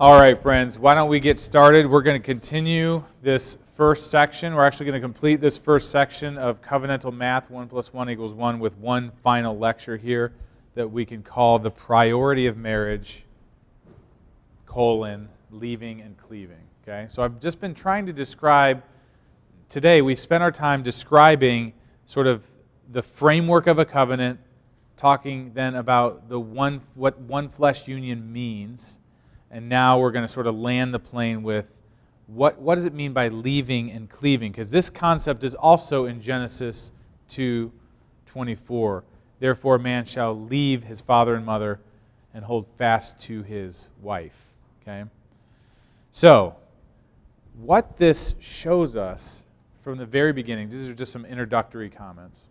All right, friends, why don't we get started? We're going to continue this first section. We're actually going to complete this first section of covenantal math, 1 + 1 = 1, with one final lecture here that we can call the priority of marriage, leaving and cleaving. Okay? So I've just been trying to describe, today we've spent our time describing sort of the framework of a covenant, talking then about what one flesh union means. And now we're going to sort of land the plane with what does it mean by leaving and cleaving? Because this concept is also in Genesis 2:24. Therefore, a man shall leave his father and mother and hold fast to his wife. Okay? So, what this shows us from the very beginning, these are just some introductory comments,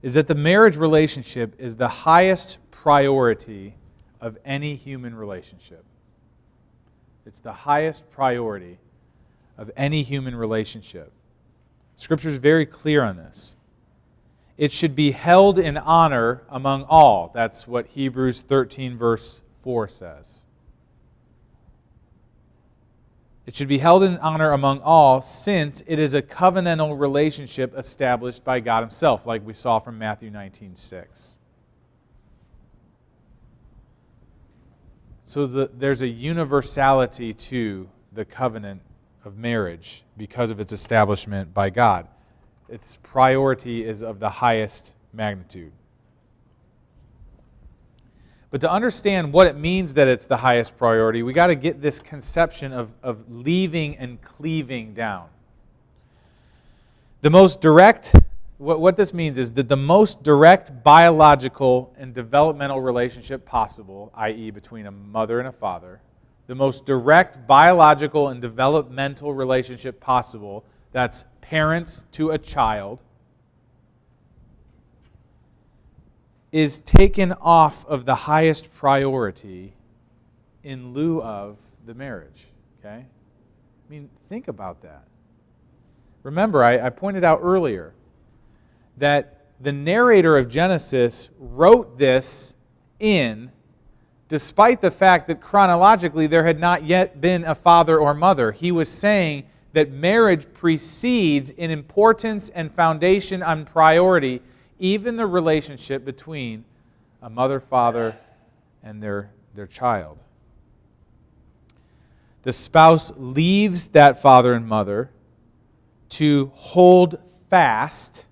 is that the marriage relationship is the highest priority of any human relationship. It's the highest priority of any human relationship. Scripture is very clear on this. It should be held in honor among all. That's what Hebrews 13 verse 4 says. It should be held in honor among all, since it is a covenantal relationship established by God Himself, like we saw from Matthew 19:6. So there's a universality to the covenant of marriage because of its establishment by God. Its priority is of the highest magnitude. But to understand what it means that it's the highest priority, we got to get this conception of leaving and cleaving down. The most direct, what this means is that the most direct biological and developmental relationship possible, i.e. between a mother and a father, the most direct biological and developmental relationship possible, that's parents to a child, is taken off of the highest priority in lieu of the marriage. Okay? I mean, think about that. Remember, I pointed out earlier that the narrator of Genesis wrote this in despite the fact that chronologically there had not yet been a father or mother. He was saying that marriage precedes in importance and foundation and priority even the relationship between a mother, father, and their child. The spouse leaves that father and mother to hold fast,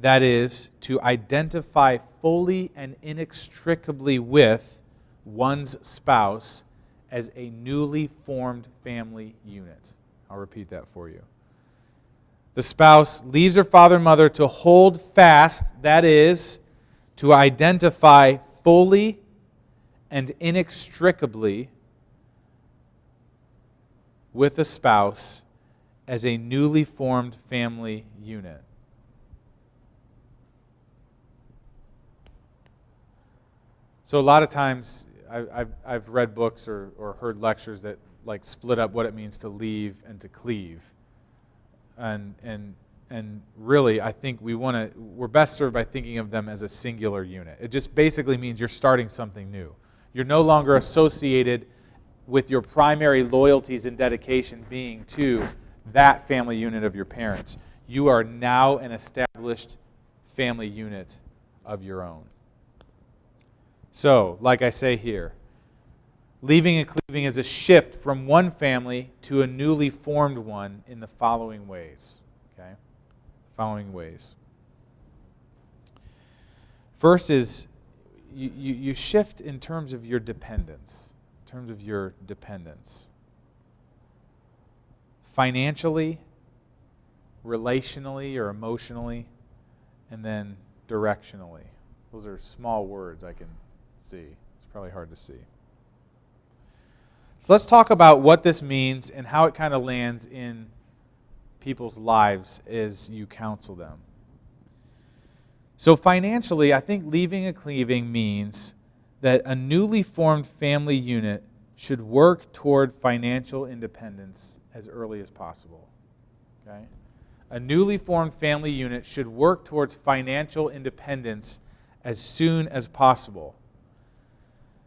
that is, to identify fully and inextricably with one's spouse as a newly formed family unit. I'll repeat that for you. The spouse leaves her father and mother to hold fast, that is, to identify fully and inextricably with the spouse as a newly formed family unit. So a lot of times I've read books or heard lectures that like split up what it means to leave and to cleave. And really, I think we're best served by thinking of them as a singular unit. It just basically means you're starting something new. You're no longer associated with your primary loyalties and dedication being to that family unit of your parents. You are now an established family unit of your own. So, like I say here, leaving and cleaving is a shift from one family to a newly formed one in the following ways. Okay? Following ways. First is you shift in terms of your dependence. Financially, relationally or emotionally, and then directionally. Those are small words I can see. It's probably hard to see. So let's talk about what this means and how it kind of lands in people's lives as you counsel them. So financially, I think leaving and cleaving means that a newly formed family unit should work toward financial independence as early as possible. Okay? A newly formed family unit should work towards financial independence as soon as possible.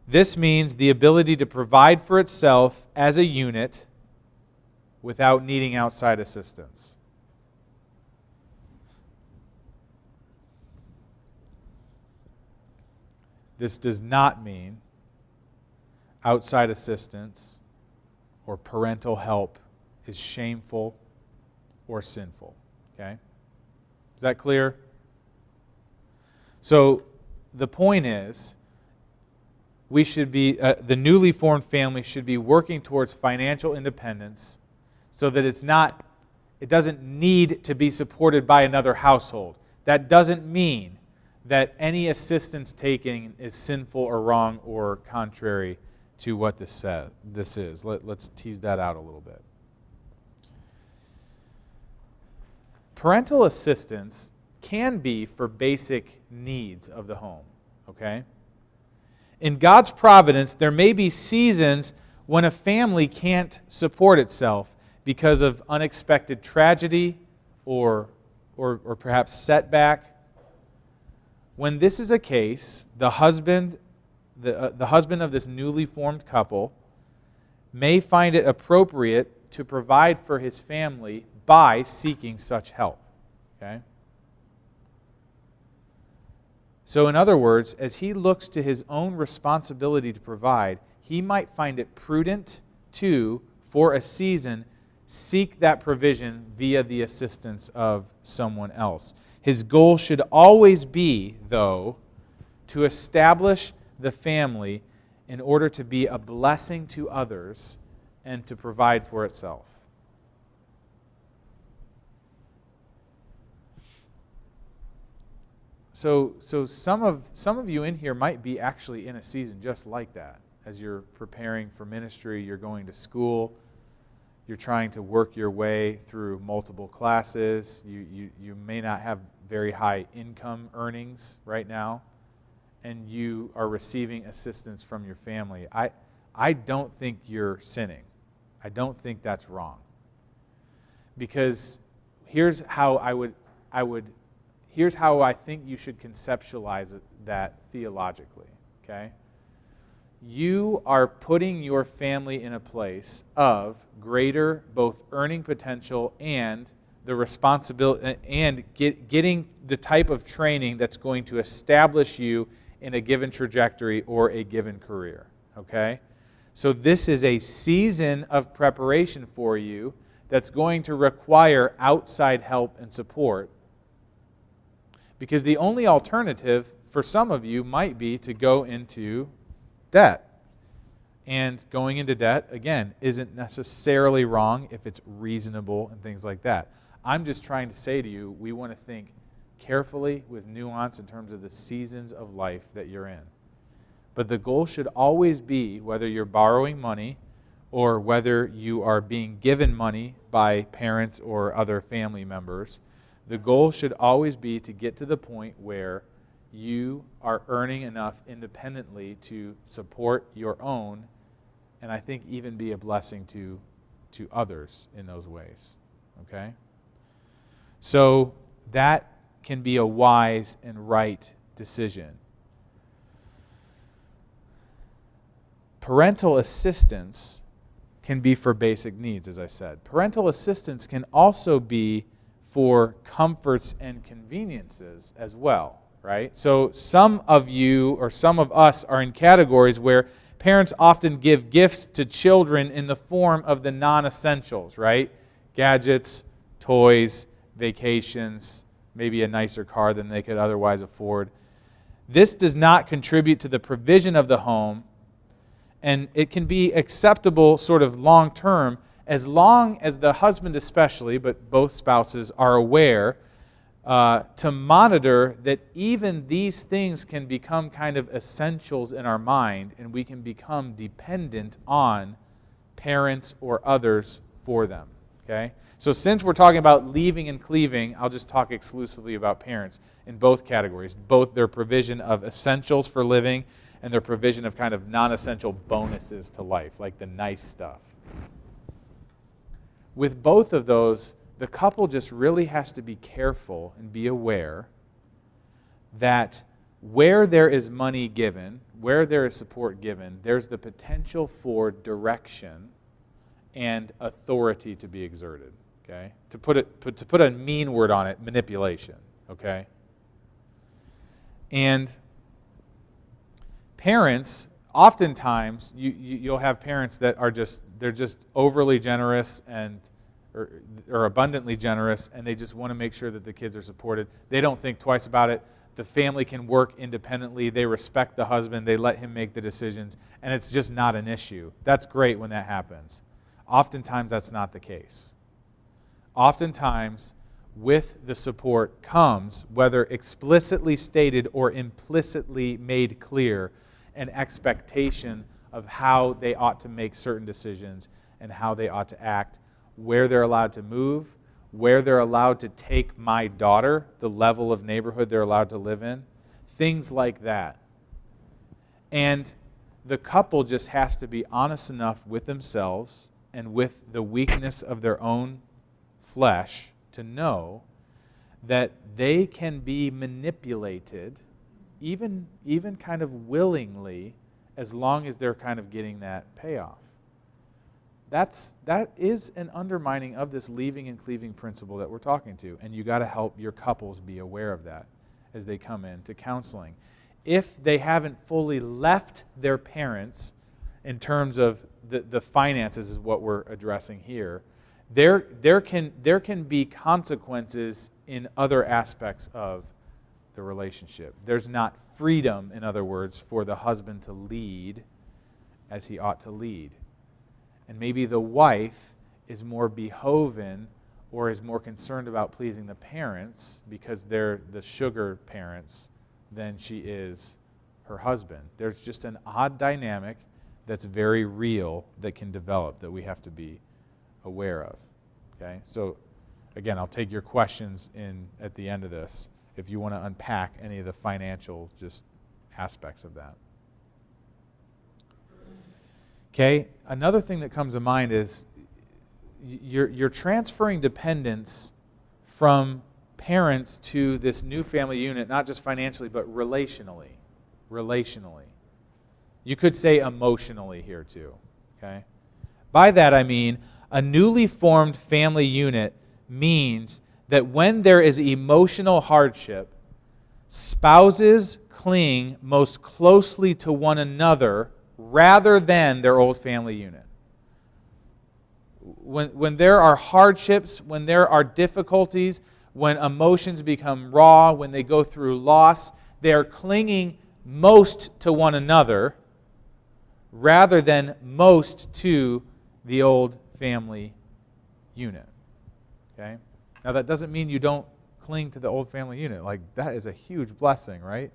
This means the ability to provide for itself as a unit without needing outside assistance. This does not mean outside assistance or parental help is shameful or sinful. Okay? Is that clear? So the point is, we should be, the newly formed family should be working towards financial independence so that it doesn't need to be supported by another household. That doesn't mean that any assistance taking is sinful or wrong or contrary to what this is. Let's tease that out a little bit. Parental assistance can be for basic needs of the home, okay? In God's providence, there may be seasons when a family can't support itself because of unexpected tragedy or perhaps setback. When this is a case, the husband of this newly formed couple may find it appropriate to provide for his family by seeking such help. Okay? So in other words, as he looks to his own responsibility to provide, he might find it prudent to, for a season, seek that provision via the assistance of someone else. His goal should always be, though, to establish the family in order to be a blessing to others and to provide for itself. So some of you in here might be actually in a season just like that. As you're preparing for ministry, you're going to school, you're trying to work your way through multiple classes. You may not have very high income earnings right now, and you are receiving assistance from your family. I don't think you're sinning. I don't think that's wrong. Because here's how here's how I think you should conceptualize that theologically, okay? You are putting your family in a place of greater both earning potential and the responsibility and getting the type of training that's going to establish you in a given trajectory or a given career, okay? So this is a season of preparation for you that's going to require outside help and support, because the only alternative for some of you might be to go into debt. And going into debt, again, isn't necessarily wrong if it's reasonable and things like that. I'm just trying to say to you, we want to think carefully with nuance in terms of the seasons of life that you're in. But the goal should always be, whether you're borrowing money or whether you are being given money by parents or other family members, the goal should always be to get to the point where you are earning enough independently to support your own, and I think even be a blessing to others in those ways. Okay? So that can be a wise and right decision. Parental assistance can be for basic needs, as I said. Parental assistance can also be for comforts and conveniences as well, right? So some of you or some of us are in categories where parents often give gifts to children in the form of the non-essentials, right? Gadgets, toys, vacations, maybe a nicer car than they could otherwise afford. This does not contribute to the provision of the home, and it can be acceptable sort of long-term as long as the husband especially, but both spouses, are aware to monitor that even these things can become kind of essentials in our mind, and we can become dependent on parents or others for them. Okay? So since we're talking about leaving and cleaving, I'll just talk exclusively about parents in both categories, both their provision of essentials for living and their provision of kind of non-essential bonuses to life, like the nice stuff. With both of those, the couple just really has to be careful and be aware that where there is money given, where there is support given, there's the potential for direction and authority to be exerted. Okay? To put a mean word on it, manipulation. Okay? And parents, oftentimes, you'll have parents that are they're just overly generous or abundantly generous, and they just want to make sure that the kids are supported. They don't think twice about it. The family can work independently. They respect the husband. They let him make the decisions, and it's just not an issue. That's great when that happens. Oftentimes, that's not the case. Oftentimes, with the support comes, whether explicitly stated or implicitly made clear, an expectation of how they ought to make certain decisions and how they ought to act, where they're allowed to move, where they're allowed to take my daughter, the level of neighborhood they're allowed to live in, things like that. And the couple just has to be honest enough with themselves and with the weakness of their own flesh to know that they can be manipulated even kind of willingly, as long as they're kind of getting that payoff. That is an undermining of this leaving and cleaving principle that we're talking to, and you got to help your couples be aware of that as they come into counseling. If they haven't fully left their parents in terms of the finances is what we're addressing here, there can be consequences in other aspects of the relationship. There's not freedom, in other words, for the husband to lead as he ought to lead. And maybe the wife is more behoven or is more concerned about pleasing the parents because they're the sugar parents than she is her husband. There's just an odd dynamic that's very real that can develop that we have to be aware of. Okay? So again, I'll take your questions at the end of this if you want to unpack any of the financial just aspects of that. Okay, another thing that comes to mind is you're transferring dependence from parents to this new family unit, not just financially, but relationally. Relationally. You could say emotionally here too. Okay? By that I mean a newly formed family unit means that when there is emotional hardship, spouses cling most closely to one another rather than their old family unit. When there are hardships, when there are difficulties, when emotions become raw, when they go through loss, they are clinging most to one another rather than most to the old family unit. Okay? Now that doesn't mean you don't cling to the old family unit. Like, that is a huge blessing, right?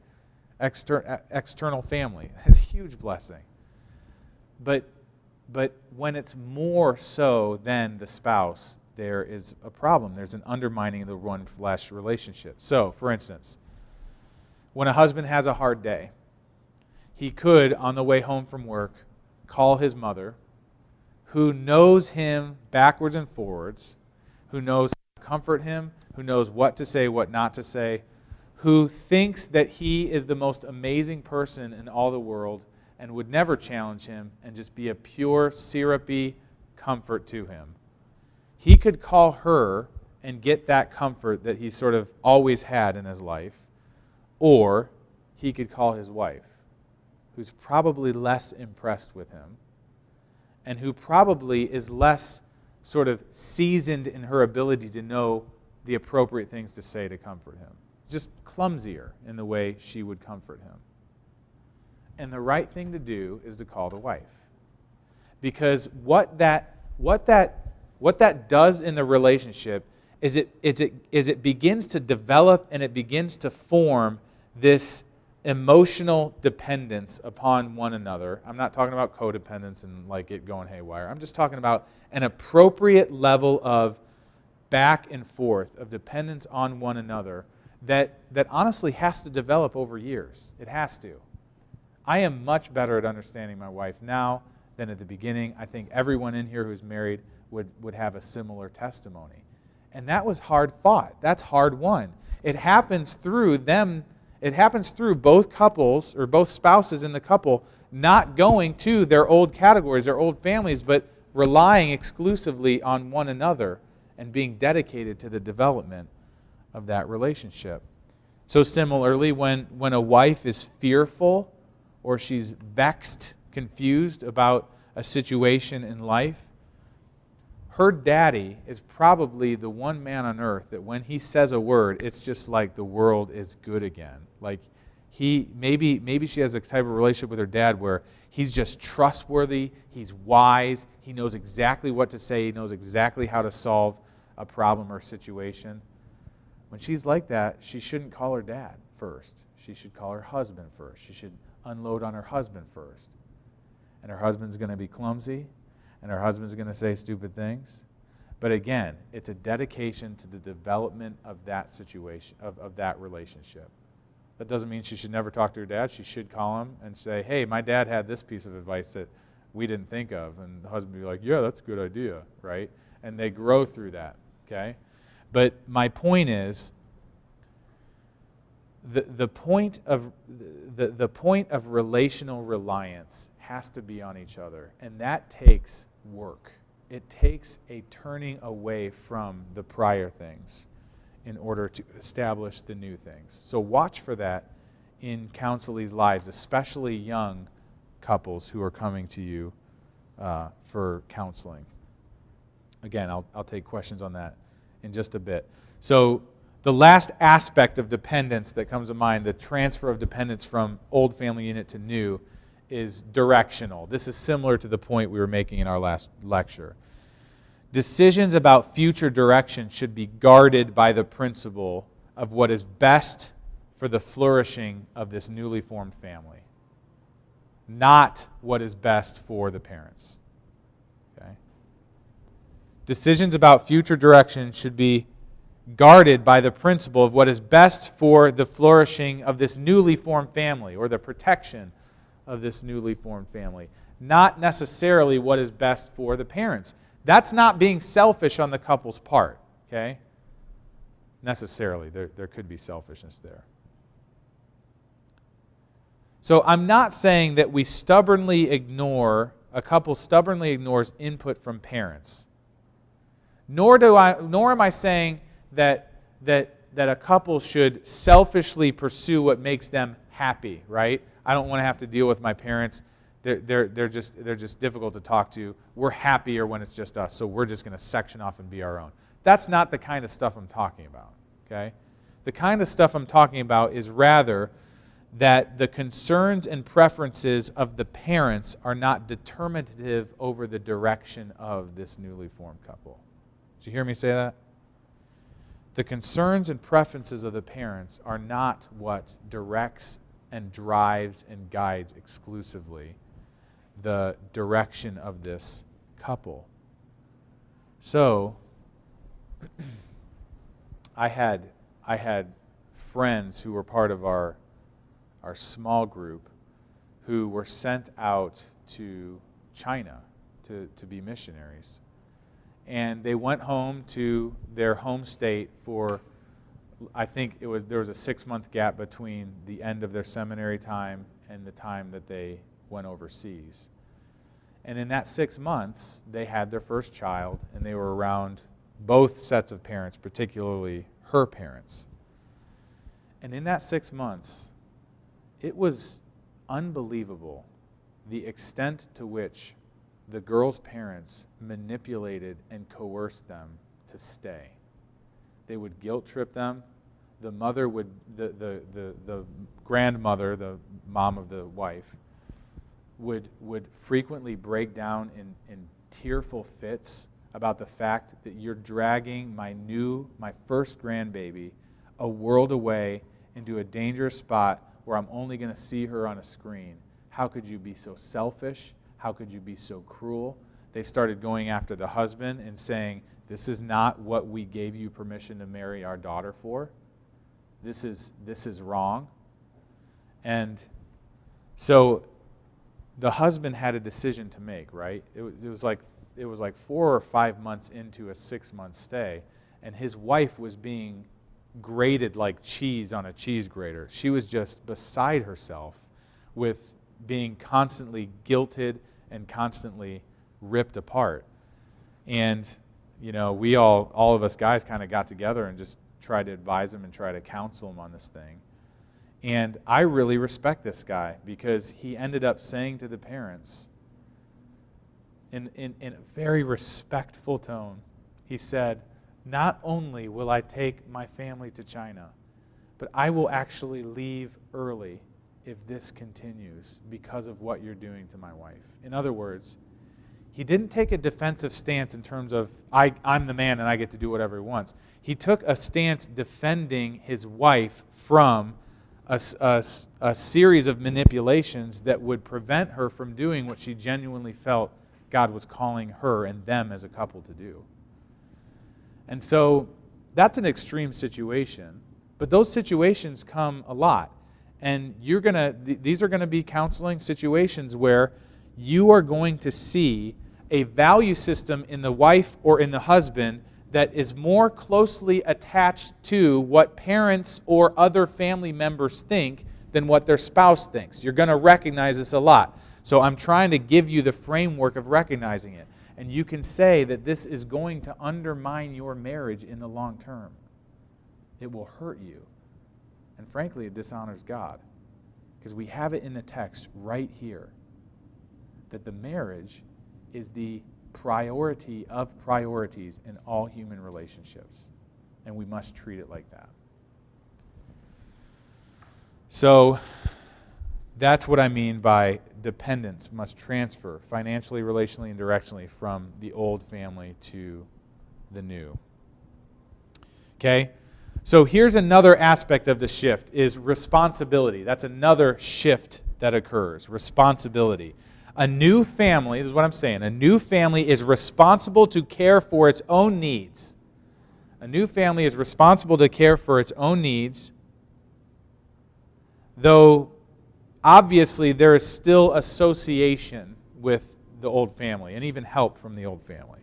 External family. It's a huge blessing. But when it's more so than the spouse, there is a problem. There's an undermining of the one flesh relationship. So, for instance, when a husband has a hard day, he could, on the way home from work, call his mother, who knows him backwards and forwards, who knows how to comfort him, who knows what to say, what not to say, who thinks that he is the most amazing person in all the world and would never challenge him and just be a pure, syrupy comfort to him. He could call her and get that comfort that he sort of always had in his life, or he could call his wife, who's probably less impressed with him and who probably is less sort of seasoned in her ability to know the appropriate things to say to comfort him. Just clumsier in the way she would comfort him. And the right thing to do is to call the wife. Because what that does in the relationship is it begins to develop and it begins to form this emotional dependence upon one another. I'm not talking about codependence and like it going haywire. I'm just talking about an appropriate level of back and forth, of dependence on one another that honestly has to develop over years. It has to. I am much better at understanding my wife now than at the beginning. I think everyone in here who's married would have a similar testimony. And that was hard fought. That's hard won. It happens through them It happens through both couples or both spouses in the couple not going to their old categories, their old families, but relying exclusively on one another and being dedicated to the development of that relationship. So similarly, when a wife is fearful or she's vexed, confused about a situation in life, her daddy is probably the one man on earth that when he says a word, it's just like the world is good again. Like maybe she has a type of relationship with her dad where he's just trustworthy, he's wise, he knows exactly what to say, he knows exactly how to solve a problem or situation. When she's like that, she shouldn't call her dad first. She should call her husband first. She should unload on her husband first. And her husband's going to be clumsy, and her husband's going to say stupid things. But again, it's a dedication to the development of that situation, of that relationship. That doesn't mean she should never talk to her dad. She should call him and say, hey, my dad had this piece of advice that we didn't think of. And the husband would be like, yeah, that's a good idea, right? And they grow through that, okay? But my point is, the point of relational reliance has to be on each other, and that takes work. It takes a turning away from the prior things in order to establish the new things. So watch for that in counselees' lives, especially young couples who are coming to you for counseling. Again, I'll take questions on that in just a bit. So the last aspect of dependence that comes to mind, the transfer of dependence from old family unit to new, is directional. This is similar to the point we were making in our last lecture. Decisions about future direction should be guarded by the principle of what is best for the flourishing of this newly formed family, not what is best for the parents. Okay? Decisions about future direction should be guarded by the principle of what is best for the flourishing of this newly formed family, or the protection of this newly formed family, not necessarily what is best for the parents. That's not being selfish on the couple's part, okay? Necessarily. There could be selfishness there. So I'm not saying that a couple stubbornly ignores input from parents. Nor am I saying that a couple should selfishly pursue what makes them happy, right? I don't want to have to deal with my parents. They're just difficult to talk to. We're happier when it's just us, so we're just going to section off and be our own. That's not the kind of stuff I'm talking about, okay? The kind of stuff I'm talking about is rather that the concerns and preferences of the parents are not determinative over the direction of this newly formed couple. Did you hear me say that? The concerns and preferences of the parents are not what directs and drives and guides exclusively the direction of this couple. So, I had friends who were part of our small group who were sent out to China to be missionaries. And they went home to their home state for, I think there was a 6-month gap between the end of their seminary time and the time that they went overseas. And in that 6 months, they had their first child, and they were around both sets of parents, particularly her parents. And in that 6 months, it was unbelievable the extent to which the girl's parents manipulated and coerced them to stay. They would guilt trip them. The mother would, the grandmother, the mom of the wife, would frequently break down in tearful fits about the fact that you're dragging my first grandbaby a world away into a dangerous spot where I'm only going to see her on a screen. How could you be so selfish? How could you be so cruel? They started going after the husband and saying, this is not what we gave you permission to marry our daughter for. This is wrong. And so the husband had a decision to make, right? It was like 4 or 5 months into a 6-month stay, and his wife was being grated like cheese on a cheese grater. She was just beside herself with being constantly guilted and constantly ripped apart. And, we all of us guys kind of got together and just tried to advise him and try to counsel him on this thing. And I really respect this guy because he ended up saying to the parents, in a very respectful tone, he said, "Not only will I take my family to China, but I will actually leave early if this continues because of what you're doing to my wife." In other words, he didn't take a defensive stance in terms of, I'm the man and I get to do whatever he wants. He took a stance defending his wife from a series of manipulations that would prevent her from doing what she genuinely felt God was calling her and them as a couple to do. And so that's an extreme situation, but those situations come a lot. And these are going to be counseling situations where you are going to see a value system in the wife or in the husband that is more closely attached to what parents or other family members think than what their spouse thinks. You're going to recognize this a lot. So I'm trying to give you the framework of recognizing it. And you can say that this is going to undermine your marriage in the long term. It will hurt you. And frankly, it dishonors God. Because we have it in the text right here that the marriage is the priority of priorities in all human relationships. And we must treat it like that. So that's what I mean by dependence must transfer financially, relationally, and directionally from the old family to the new. Okay? So here's another aspect of the shift is responsibility. That's another shift that occurs. Responsibility. A new family, this is what I'm saying, a new family is responsible to care for its own needs. A new family is responsible to care for its own needs, though obviously there is still association with the old family and even help from the old family.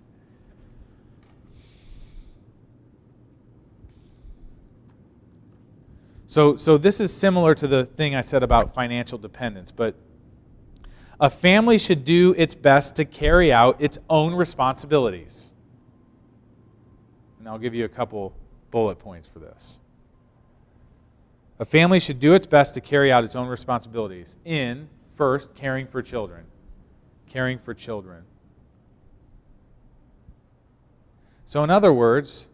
So this is similar to the thing I said about financial dependence, but a family should do its best to carry out its own responsibilities. And I'll give you a couple bullet points for this. A family should do its best to carry out its own responsibilities in, first, caring for children. Caring for children. So in other words,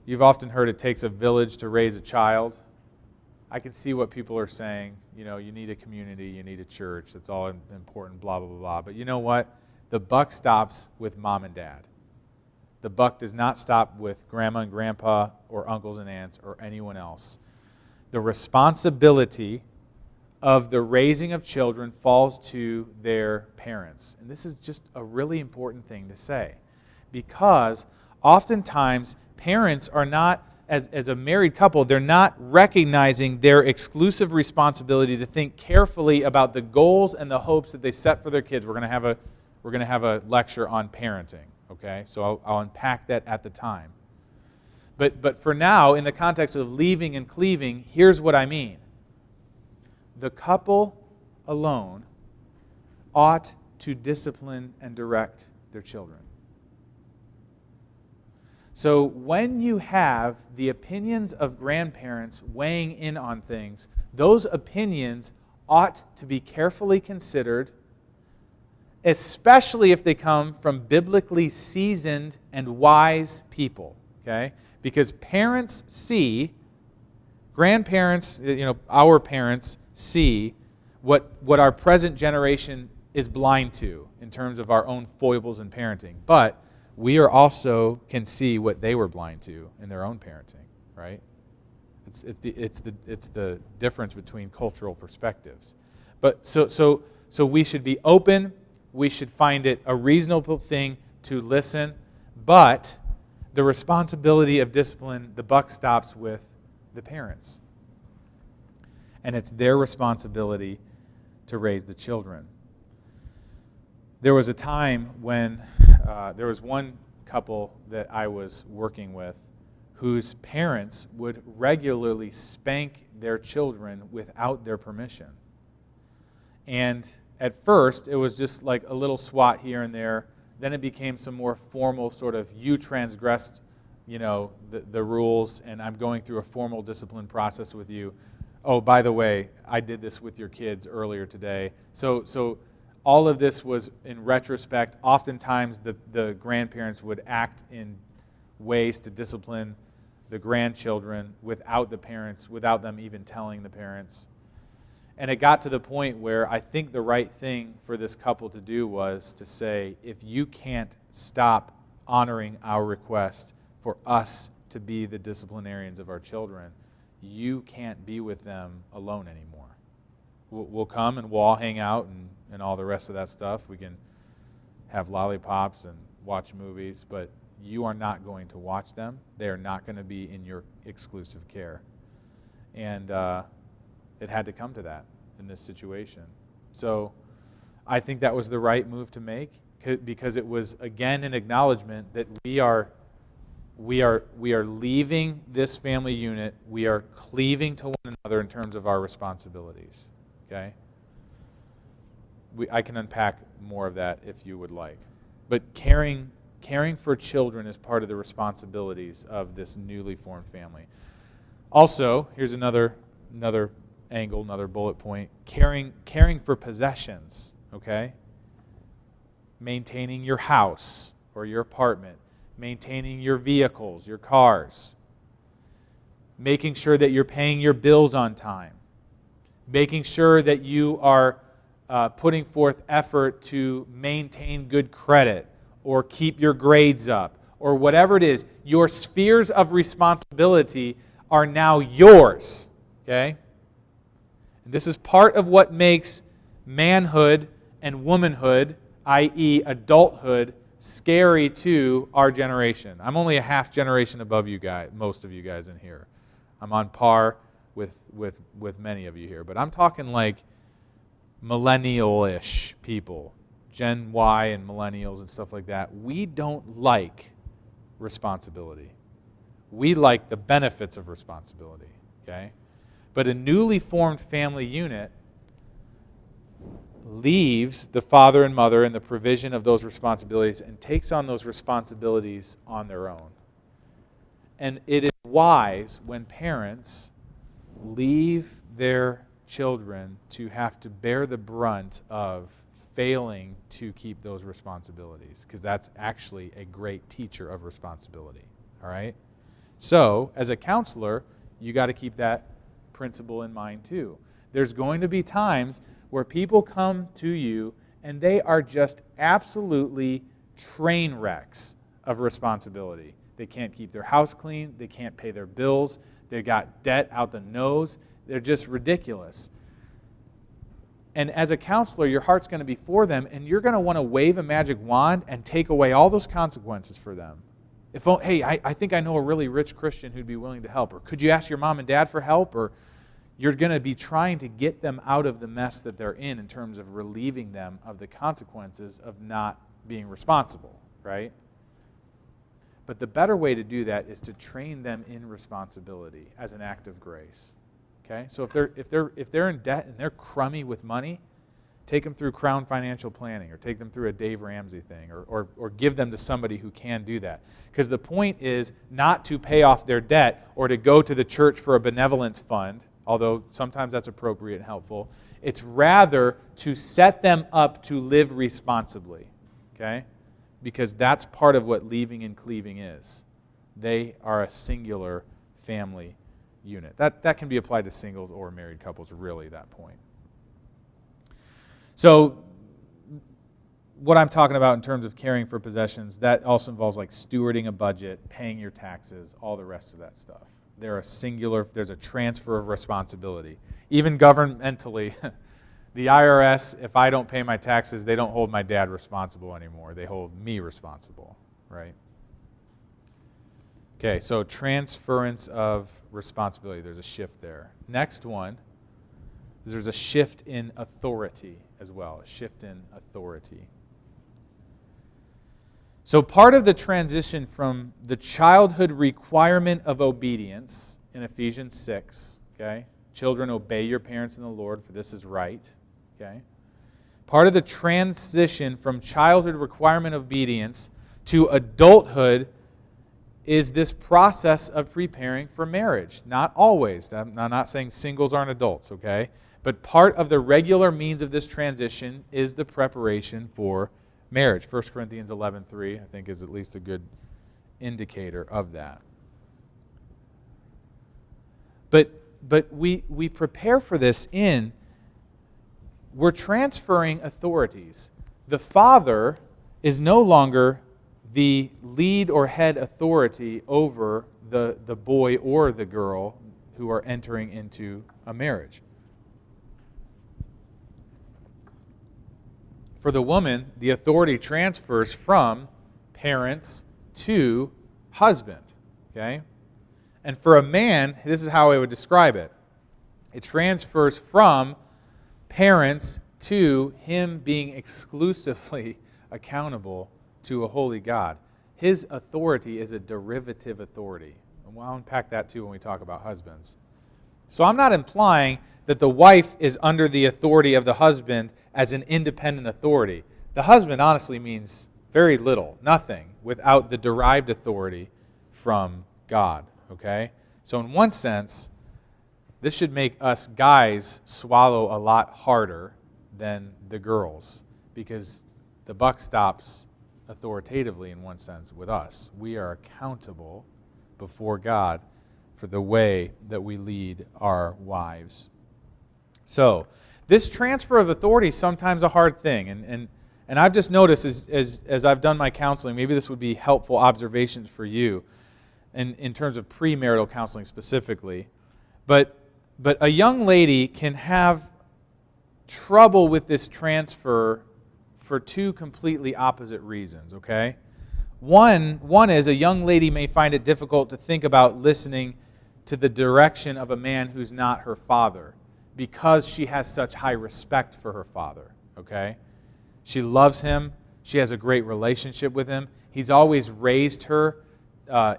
you've often heard it takes a village to raise a child. I can see what people are saying. You need a community, you need a church. It's all important, blah, blah, blah, blah. But you know what? The buck stops with mom and dad. The buck does not stop with grandma and grandpa or uncles and aunts or anyone else. The responsibility of the raising of children falls to their parents. And this is just a really important thing to say. Because oftentimes parents are not, as a married couple, they're not recognizing their exclusive responsibility to think carefully about the goals and the hopes that they set for their kids. We're going to have a lecture on parenting, okay? So I'll unpack that at the time. But for now, in the context of leaving and cleaving, here's what I mean. The couple alone ought to discipline and direct their children. So when you have the opinions of grandparents weighing in on things, those opinions ought to be carefully considered, especially if they come from biblically seasoned and wise people, okay? Because parents see, grandparents, our parents see what our present generation is blind to in terms of our own foibles in parenting. But we also can see what they were blind to in their own parenting, right? It's the difference between cultural perspectives. But so we should be open. We should find it a reasonable thing to listen. But the responsibility of discipline, the buck stops with the parents. And it's their responsibility to raise the children. There was a time when there was one couple that I was working with whose parents would regularly spank their children without their permission. And at first, it was just like a little swat here and there. Then it became some more formal sort of, you transgressed, the rules, and I'm going through a formal discipline process with you. Oh, by the way, I did this with your kids earlier today. So all of this was in retrospect. Oftentimes, the grandparents would act in ways to discipline the grandchildren without the parents, without them even telling the parents. And it got to the point where I think the right thing for this couple to do was to say, if you can't stop honoring our request for us to be the disciplinarians of our children, you can't be with them alone anymore. We'll come and we'll all hang out and all the rest of that stuff. We can have lollipops and watch movies, but you are not going to watch them. They are not going to be in your exclusive care. And it had to come to that in this situation. So I think that was the right move to make, because it was, again, an acknowledgement that we are leaving this family unit. We are cleaving to one another in terms of our responsibilities. Okay? I can unpack more of that if you would like. But caring for children is part of the responsibilities of this newly formed family. Also, here's another angle, another bullet point. Caring for possessions, okay? Maintaining your house or your apartment, maintaining your vehicles, your cars, making sure that you're paying your bills on time, making sure that you are putting forth effort to maintain good credit, or keep your grades up, or whatever it is. Your spheres of responsibility are now yours, okay? And this is part of what makes manhood and womanhood, i.e. adulthood, scary to our generation. I'm only a half generation above you guys, most of you guys in here. I'm on par with many of you here, but I'm talking like millennial-ish people. Gen Y and millennials and stuff like that. We don't like responsibility. We like the benefits of responsibility, okay? But a newly formed family unit leaves the father and mother in the provision of those responsibilities and takes on those responsibilities on their own. And it is wise when parents leave their children to have to bear the brunt of failing to keep those responsibilities, because that's actually a great teacher of responsibility. All right? So, as a counselor, you got to keep that principle in mind too. There's going to be times where people come to you and they are just absolutely train wrecks of responsibility. They can't keep their house clean, they can't pay their bills, they got debt out the nose, they're just ridiculous. And as a counselor, your heart's going to be for them, and you're going to want to wave a magic wand and take away all those consequences for them. Hey, I think I know a really rich Christian who'd be willing to help. Or could you ask your mom and dad for help? Or you're going to be trying to get them out of the mess that they're in terms of relieving them of the consequences of not being responsible, right? But the better way to do that is to train them in responsibility as an act of grace. Okay? So if they're in debt and they're crummy with money, take them through Crown Financial Planning, or take them through a Dave Ramsey thing, or give them to somebody who can do that. Because the point is not to pay off their debt or to go to the church for a benevolence fund, although sometimes that's appropriate and helpful. It's rather to set them up to live responsibly. Okay? Because that's part of what leaving and cleaving is. They are a singular family unit. That can be applied to singles or married couples, really, that point. So what I'm talking about in terms of caring for possessions, that also involves like stewarding a budget, paying your taxes, all the rest of that stuff. There's a transfer of responsibility. Even governmentally, the IRS, if I don't pay my taxes, they don't hold my dad responsible anymore. They hold me responsible, right? Okay, so transference of responsibility. There's a shift there. Next one, there's a shift in authority as well. A shift in authority. So part of the transition from the childhood requirement of obedience in Ephesians 6, okay? Children, obey your parents in the Lord, for this is right, okay? Part of the transition from childhood requirement of obedience to adulthood is this process of preparing for marriage. Not always. I'm not saying singles aren't adults, okay? But part of the regular means of this transition is the preparation for marriage. 1 Corinthians 11:3, I think, is at least a good indicator of that. But we prepare for this we're transferring authorities. The father is no longer the lead or head authority over the boy or the girl who are entering into a marriage. For the woman, the authority transfers from parents to husband. Okay? And for a man, this is how I would describe it. It transfers from parents to him being exclusively accountable to a holy God. His authority is a derivative authority. And we'll unpack that too when we talk about husbands. So I'm not implying that the wife is under the authority of the husband as an independent authority. The husband honestly means very little, nothing, without the derived authority from God. Okay? So in one sense, this should make us guys swallow a lot harder than the girls, because the buck stops authoritatively in one sense with us. We are accountable before God for the way that we lead our wives. So, this transfer of authority is sometimes a hard thing, and I've just noticed as I've done my counseling, maybe this would be helpful observations for you in terms of premarital counseling specifically, but a young lady can have trouble with this transfer for two completely opposite reasons, okay? One is a young lady may find it difficult to think about listening to the direction of a man who's not her father because she has such high respect for her father, okay? She loves him. She has a great relationship with him. He's always raised her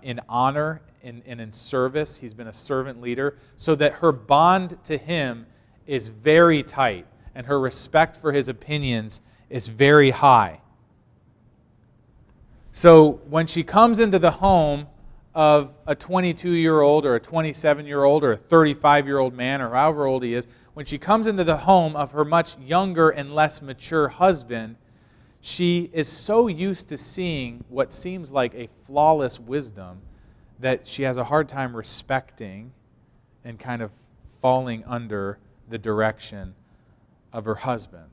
in honor and in service. He's been a servant leader, so that her bond to him is very tight, and her respect for his opinions is very high. So when she comes into the home of a 22-year-old or a 27-year-old or a 35-year-old man or however old he is, when she comes into the home of her much younger and less mature husband, she is so used to seeing what seems like a flawless wisdom that she has a hard time respecting and kind of falling under the direction of her husband.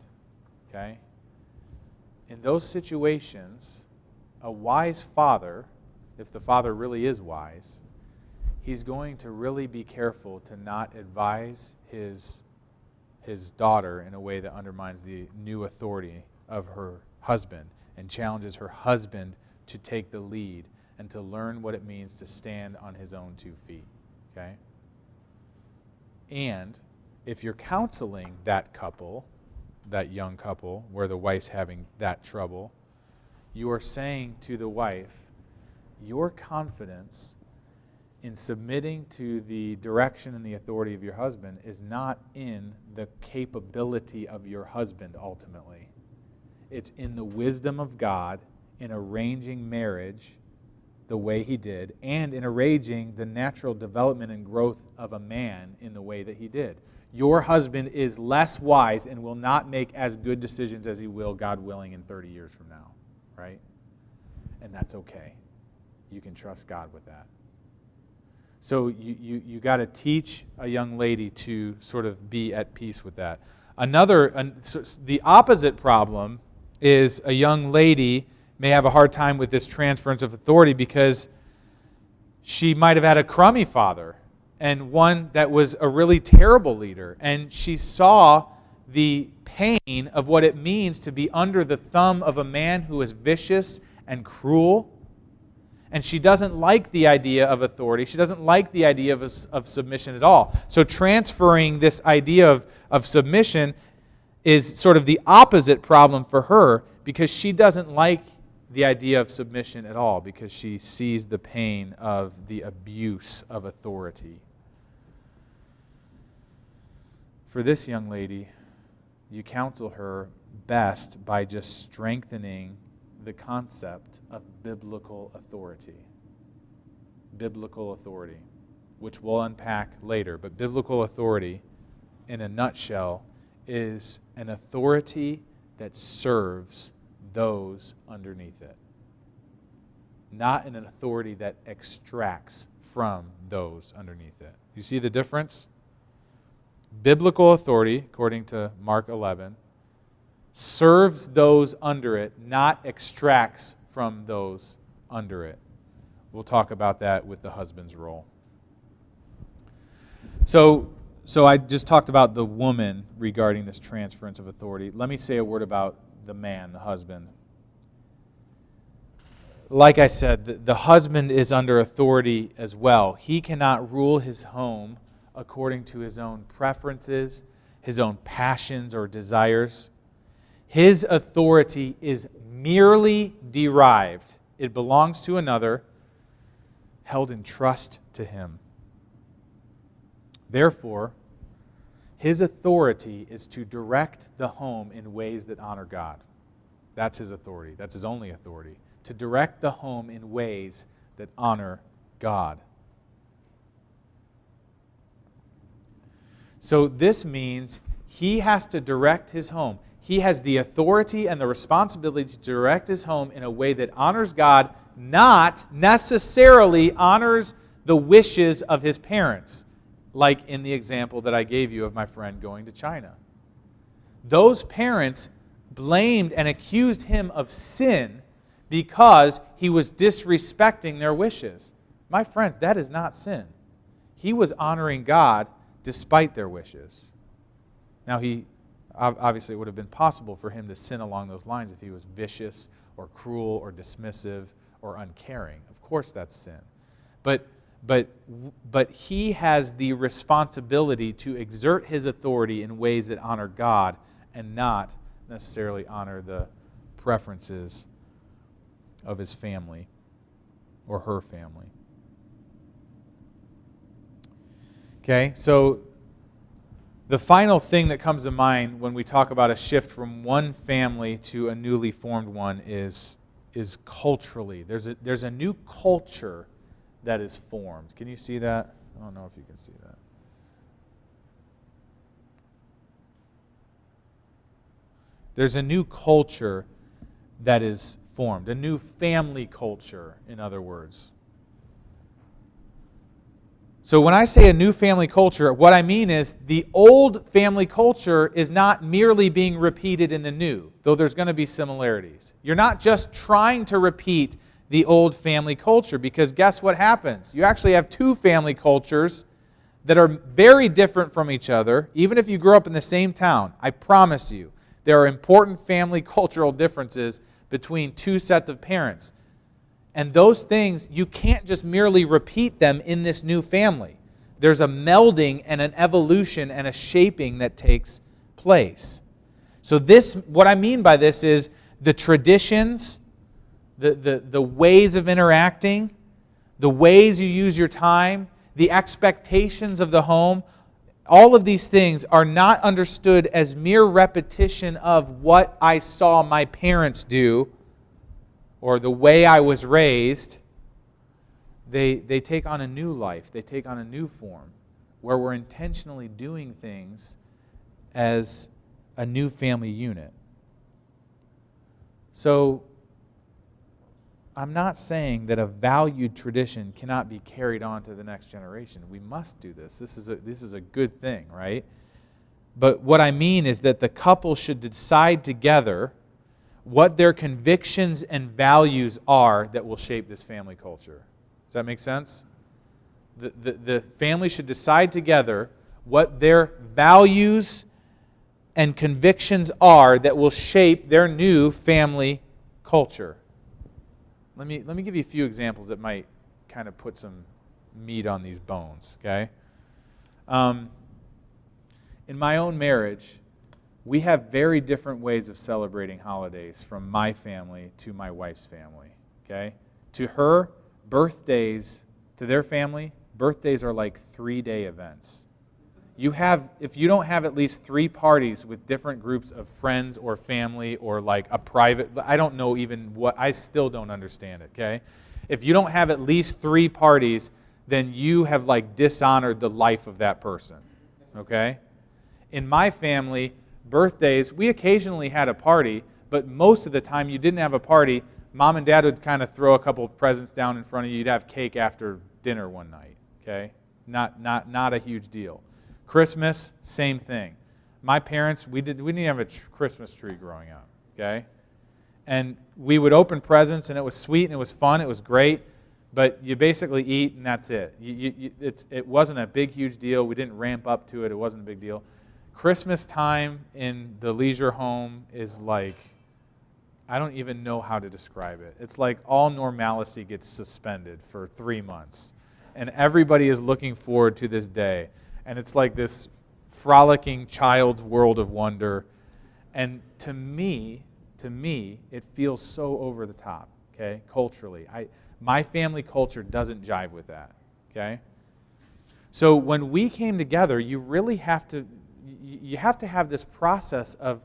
Okay? In those situations, a wise father, if the father really is wise, he's going to really be careful to not advise his daughter in a way that undermines the new authority of her husband and challenges her husband to take the lead and to learn what it means to stand on his own 2 feet. Okay? And if you're counseling that couple, that young couple, where the wife's having that trouble, you are saying to the wife, your confidence in submitting to the direction and the authority of your husband is not in the capability of your husband ultimately. It's in the wisdom of God in arranging marriage the way he did, and in arranging the natural development and growth of a man in the way that he did. Your husband is less wise and will not make as good decisions as he will, God willing, in 30 years from now, right? And that's okay. You can trust God with that. So you got to teach a young lady to sort of be at peace with that. The opposite problem is a young lady may have a hard time with this transference of authority because she might have had a crummy father and one that was a really terrible leader. And she saw the pain of what it means to be under the thumb of a man who is vicious and cruel. And she doesn't like the idea of authority. She doesn't like the idea of submission at all. So transferring this idea of submission is sort of the opposite problem for her because she doesn't like the idea of submission at all because she sees the pain of the abuse of authority. For this young lady, you counsel her best by just strengthening the concept of biblical authority. Biblical authority, which we'll unpack later. But biblical authority, in a nutshell, is an authority that serves those underneath it. Not an authority that extracts from those underneath it. You see the difference? Biblical authority, according to Mark 11, serves those under it, not extracts from those under it. We'll talk about that with the husband's role. So I just talked about the woman regarding this transference of authority. Let me say a word about the man, the husband. Like I said, the husband is under authority as well. He cannot rule his home according to his own preferences, his own passions or desires. His authority is merely derived. It belongs to another, held in trust to him. Therefore, his authority is to direct the home in ways that honor God. That's his authority. That's his only authority. To direct the home in ways that honor God. So this means he has to direct his home. He has the authority and the responsibility to direct his home in a way that honors God, not necessarily honors the wishes of his parents, like in the example that I gave you of my friend going to China. Those parents blamed and accused him of sin because he was disrespecting their wishes. My friends, that is not sin. He was honoring God despite their wishes. Now, obviously it would have been possible for him to sin along those lines if he was vicious or cruel or dismissive or uncaring. Of course that's sin. But he has the responsibility to exert his authority in ways that honor God and not necessarily honor the preferences of his family or her family. Okay, so the final thing that comes to mind when we talk about a shift from one family to a newly formed one is culturally. There's a new culture that is formed. Can you see that? I don't know if you can see that. There's a new culture that is formed, a new family culture, in other words. So when I say a new family culture, what I mean is the old family culture is not merely being repeated in the new, though there's going to be similarities. You're not just trying to repeat the old family culture, because guess what happens? You actually have two family cultures that are very different from each other, even if you grew up in the same town. I promise you, there are important family cultural differences between two sets of parents. And those things, you can't just merely repeat them in this new family. There's a melding and an evolution and a shaping that takes place. So what I mean by this is the traditions, the ways of interacting, the ways you use your time, the expectations of the home, all of these things are not understood as mere repetition of what I saw my parents do or the way I was raised. They take on a new life. They take on a new form where we're intentionally doing things as a new family unit. So I'm not saying that a valued tradition cannot be carried on to the next generation. We must do this. This is a good thing, right? But what I mean is that the couple should decide together what their convictions and values are that will shape this family culture. Does that make sense? The family should decide together what their values and convictions are that will shape their new family culture. Let me give you a few examples that might kind of put some meat on these bones, okay? In my own marriage, we have very different ways of celebrating holidays from my family to my wife's family, okay? To her, birthdays, to their family, birthdays are like 3-day events. If you don't have at least 3 parties with different groups of friends or family or like a private, I don't know even what, I still don't understand it, okay? If you don't have at least 3 parties, then you have like dishonored the life of that person, okay? In my family, birthdays, we occasionally had a party, but most of the time you didn't have a party. Mom and Dad would kind of throw a couple of presents down in front of you. You'd have cake after dinner one night, okay? Not a huge deal. Christmas, same thing. My parents, we didn't have a Christmas tree growing up, okay? And we would open presents, and it was sweet, and it was fun, it was great, but you basically eat, and that's it. It wasn't a big, huge deal. We didn't ramp up to it. It wasn't a big deal. Christmas time in the leisure home is like, I don't even know how to describe it. It's like all normalcy gets suspended for 3 months, and everybody is looking forward to this day. And it's like this frolicking child's world of wonder. And to me, it feels so over the top, okay, culturally. My family culture doesn't jive with that, okay? So when we came together, you really have to have this process of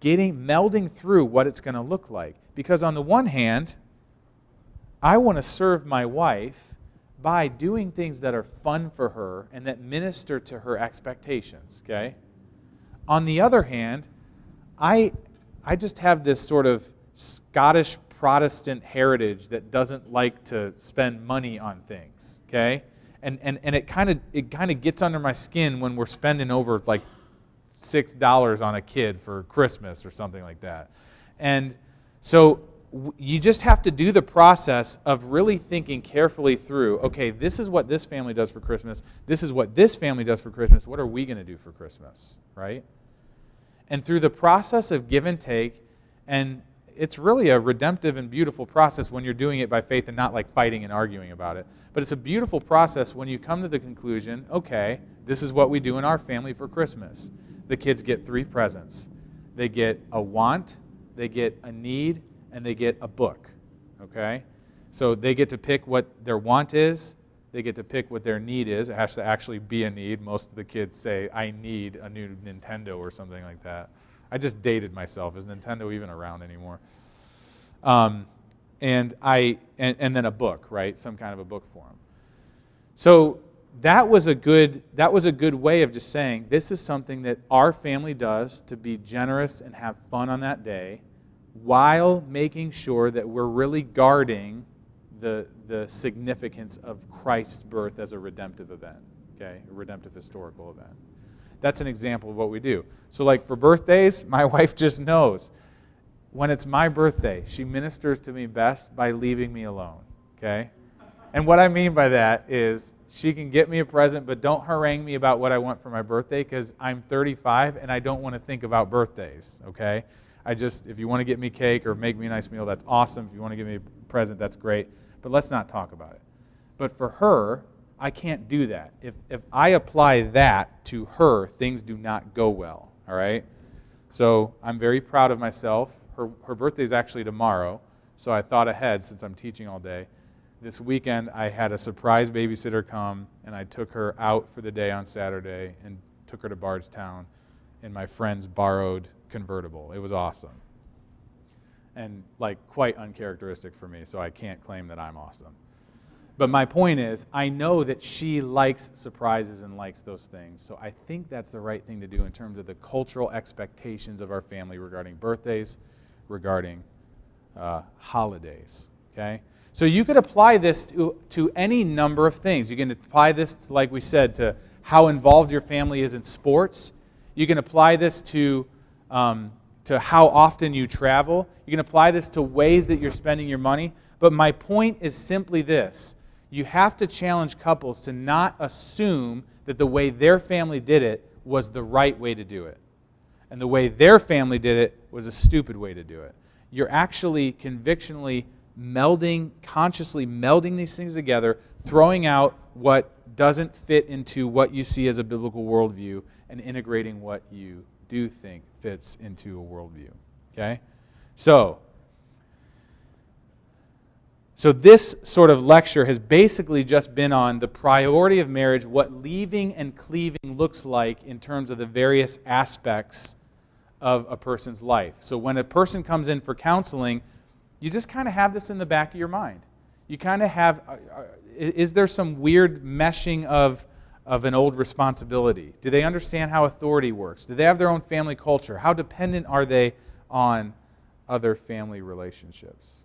melding through what it's going to look like. Because on the one hand, I want to serve my wife by doing things that are fun for her and that minister to her expectations, okay? On the other hand, I just have this sort of Scottish Protestant heritage that doesn't like to spend money on things, okay? And it kind of gets under my skin when we're spending over like $6 on a kid for Christmas or something like that. And so you just have to do the process of really thinking carefully through, okay, this is what this family does for Christmas. This is what this family does for Christmas. What are we going to do for Christmas, right? And through the process of give and take, and it's really a redemptive and beautiful process when you're doing it by faith and not like fighting and arguing about it. But it's a beautiful process when you come to the conclusion, okay, this is what we do in our family for Christmas. The kids get 3 presents. They get a want, they get a need, and they get a book, okay? So they get to pick what their want is. They get to pick what their need is. It has to actually be a need. Most of the kids say, I need a new Nintendo or something like that. I just dated myself. Is Nintendo even around anymore? And then a book, right? Some kind of a book for them. So that was a good way of just saying, this is something that our family does to be generous and have fun on that day, while making sure that we're really guarding the significance of Christ's birth as a redemptive event, okay? A redemptive historical event. That's an example of what we do. So like for birthdays, my wife just knows when it's my birthday, she ministers to me best by leaving me alone, okay? And what I mean by that is she can get me a present, but don't harangue me about what I want for my birthday because I'm 35 and I don't want to think about birthdays, okay? If you want to get me cake or make me a nice meal, that's awesome. If you want to give me a present, that's great. But let's not talk about it. But for her, I can't do that. If I apply that to her, things do not go well, all right? So I'm very proud of myself. Her birthday is actually tomorrow, so I thought ahead since I'm teaching all day. This weekend, I had a surprise babysitter come, and I took her out for the day on Saturday and took her to Bardstown in my friend's borrowed convertible. It was awesome. And like quite uncharacteristic for me, so I can't claim that I'm awesome. But my point is, I know that she likes surprises and likes those things, so I think that's the right thing to do in terms of the cultural expectations of our family regarding birthdays, regarding holidays, okay? So you could apply this to any number of things. You can apply this, like we said, to how involved your family is in sports. You can apply this to how often you travel. You can apply this to ways that you're spending your money. But my point is simply this. You have to challenge couples to not assume that the way their family did it was the right way to do it. And the way their family did it was a stupid way to do it. You're actually convictionally consciously melding these things together, throwing out what doesn't fit into what you see as a biblical worldview, and integrating what you do think fits into a worldview. Okay? So this sort of lecture has basically just been on the priority of marriage, what leaving and cleaving looks like in terms of the various aspects of a person's life. So when a person comes in for counseling, you just kind of have this in the back of your mind. You kind of have, is there some weird meshing of an old responsibility? Do they understand how authority works? Do they have their own family culture? How dependent are they on other family relationships?